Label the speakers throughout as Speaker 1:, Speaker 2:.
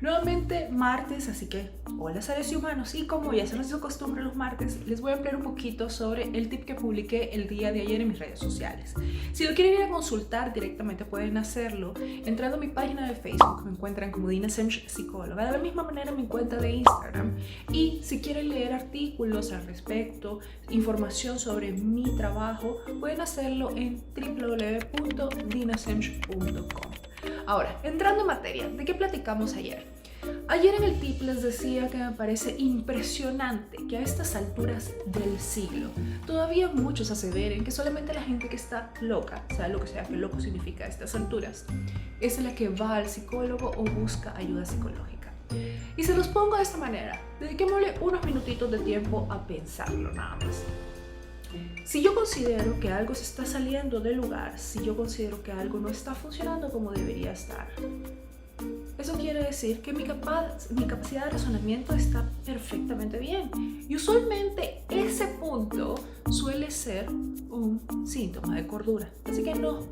Speaker 1: Nuevamente martes, así que hola seres humanos, y como ya se nos hizo costumbre los martes, les voy a hablar un poquito sobre el tip que publiqué el día de ayer en mis redes sociales. Si lo quieren ir a consultar directamente pueden hacerlo entrando a mi página de Facebook, me encuentran como Dina Semch Psicóloga, de la misma manera mi cuenta de Instagram, y si quieren leer artículos al respecto, información sobre mi trabajo, pueden hacerlo en www.dinasemch.com. Ahora, entrando en materia, ¿de qué platicamos ayer? Ayer en el tip les decía que me parece impresionante que a estas alturas del siglo todavía muchos aseveren que solamente la gente que está loca, sea lo que sea que loco significa a estas alturas, es la que va al psicólogo o busca ayuda psicológica. Y se los pongo de esta manera, dediquémosle unos minutitos de tiempo a pensarlo nada más. Si yo considero que algo se está saliendo del lugar, si yo considero que algo no está funcionando como debería estar, eso quiere decir que mi capacidad de razonamiento está perfectamente bien. Y usualmente ese punto suele ser un síntoma de cordura. Así que no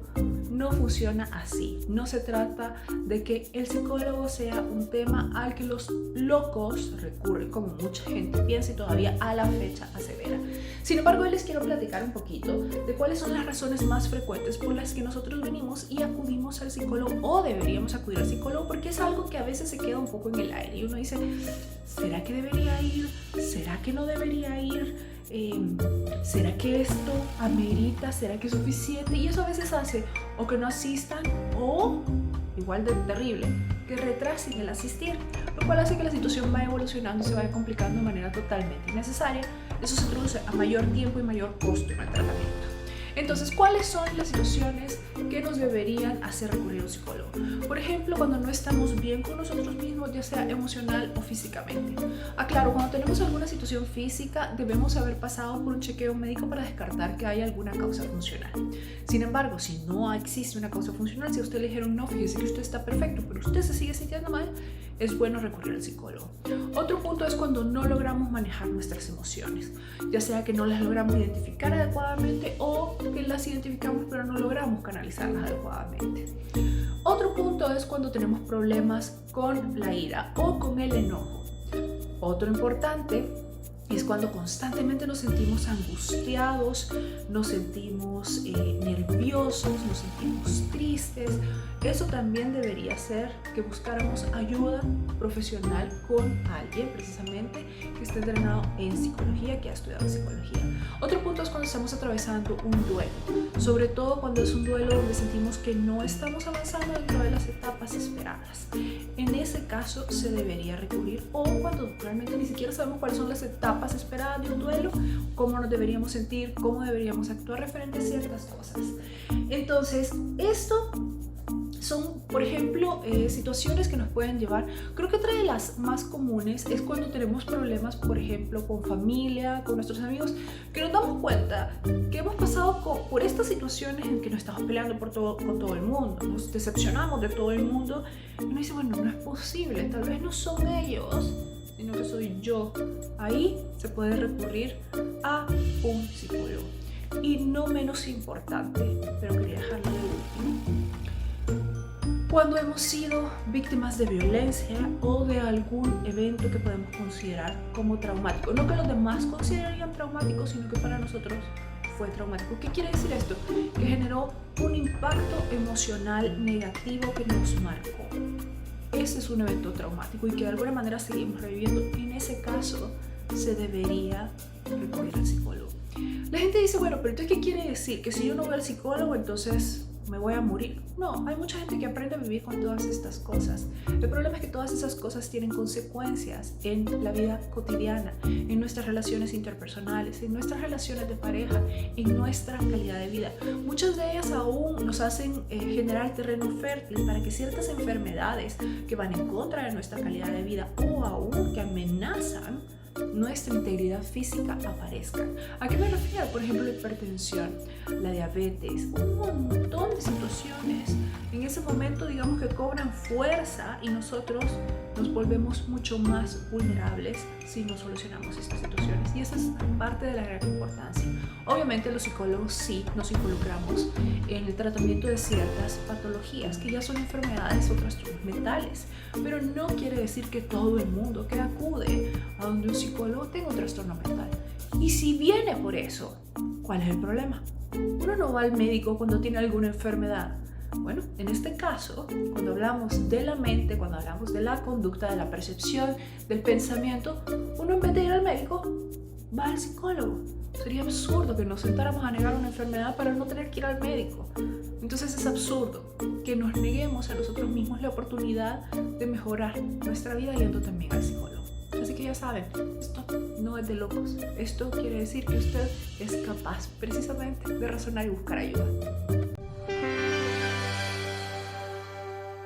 Speaker 1: funciona así. No se trata de que el psicólogo sea un tema al que los locos recurren, como mucha gente piensa y todavía a la fecha asevera. Sin embargo, hoy les quiero platicar un poquito de cuáles son las razones más frecuentes por las que nosotros venimos y acudimos al psicólogo o deberíamos acudir al psicólogo, porque es algo que a veces se queda un poco en el aire y uno dice, ¿será que debería ir? ¿Será que no debería ir? ¿Será que esto amerita? ¿Será que es suficiente? Y eso a veces hace o que no asistan o, igual de terrible, que retrasen el asistir, lo cual hace que la situación vaya evolucionando y se vaya complicando de manera totalmente innecesaria. Eso se traduce a mayor tiempo y mayor costo en el tratamiento. Entonces, ¿cuáles son las situaciones que nos deberían hacer recurrir a un psicólogo? Por ejemplo, cuando no estamos bien con nosotros mismos, ya sea emocional o físicamente. Claro, cuando tenemos alguna situación física, debemos haber pasado por un chequeo médico para descartar que haya alguna causa funcional. Sin embargo, si no existe una causa funcional, si a usted le dijeron, no, fíjese que usted está perfecto, pero usted se sigue sintiendo mal, es bueno recurrir al psicólogo. Otro punto es cuando no logramos manejar nuestras emociones, ya sea que no las logramos identificar adecuadamente o que las identificamos pero no logramos canalizarlas adecuadamente. Otro punto es cuando tenemos problemas con la ira o con el enojo. Otro importante es cuando constantemente nos sentimos angustiados, nos sentimos nerviosos, nos sentimos tristes. Eso también debería ser que buscáramos ayuda profesional con alguien precisamente que esté entrenado en psicología, que ha estudiado psicología. Otro punto es cuando estamos atravesando un duelo, sobre todo cuando es un duelo donde sentimos que no estamos avanzando dentro de las etapas esperadas. En ese caso se debería recurrir, o cuando realmente ni siquiera sabemos cuáles son las etapas esperadas de un duelo, cómo nos deberíamos sentir, cómo deberíamos actuar referente a ciertas cosas. Entonces, esto son, por ejemplo, situaciones que nos pueden llevar. Creo que otra de las más comunes es cuando tenemos problemas, por ejemplo, con familia, con nuestros amigos, que nos damos cuenta que hemos pasado por estas situaciones en que nos estamos peleando con todo el mundo, nos decepcionamos de todo el mundo, y uno dice, bueno, no es posible, tal vez no son ellos, sino que soy yo. Ahí se puede recurrir a un psicólogo. Y no menos importante, pero quería dejarlo de último, cuando hemos sido víctimas de violencia o de algún evento que podemos considerar como traumático. No que los demás considerarían traumático, sino que para nosotros fue traumático. ¿Qué quiere decir esto? Que generó un impacto emocional negativo que nos marcó. Ese es un evento traumático y que de alguna manera seguimos reviviendo. En ese caso, se debería recurrir al psicólogo. La gente dice, bueno, pero entonces, ¿qué quiere decir? Que si yo no voy al psicólogo, entonces me voy a morir. No, hay mucha gente que aprende a vivir con todas estas cosas. El problema es que todas esas cosas tienen consecuencias en la vida cotidiana, en nuestras relaciones interpersonales, en nuestras relaciones de pareja, en nuestra calidad de vida. Muchas de ellas aún nos hacen generar terreno fértil para que ciertas enfermedades que van en contra de nuestra calidad de vida o aún que amenazan nuestra integridad física aparezcan. ¿A qué me refiero? Por ejemplo, la hipertensión, la diabetes, un montón de situaciones. En ese momento, digamos que cobran fuerza y nosotros nos volvemos mucho más vulnerables si no solucionamos estas situaciones. Y esa es parte de la gran importancia. Obviamente los psicólogos sí nos involucramos en el tratamiento de ciertas patologías que ya son enfermedades o trastornos mentales, pero no quiere decir que todo el mundo que acude a donde un psicólogo tenga un trastorno mental. Y si viene por eso, ¿cuál es el problema? Uno no va al médico cuando tiene alguna enfermedad. Bueno, en este caso, cuando hablamos de la mente, cuando hablamos de la conducta, de la percepción, del pensamiento, uno en vez de ir al médico, va al psicólogo. Sería absurdo que nos sentáramos a negar una enfermedad para no tener que ir al médico. Entonces es absurdo que nos neguemos a nosotros mismos la oportunidad de mejorar nuestra vida yendo también al psicólogo. Así que ya saben, esto no es de locos. Esto quiere decir que usted es capaz precisamente de razonar y buscar ayuda.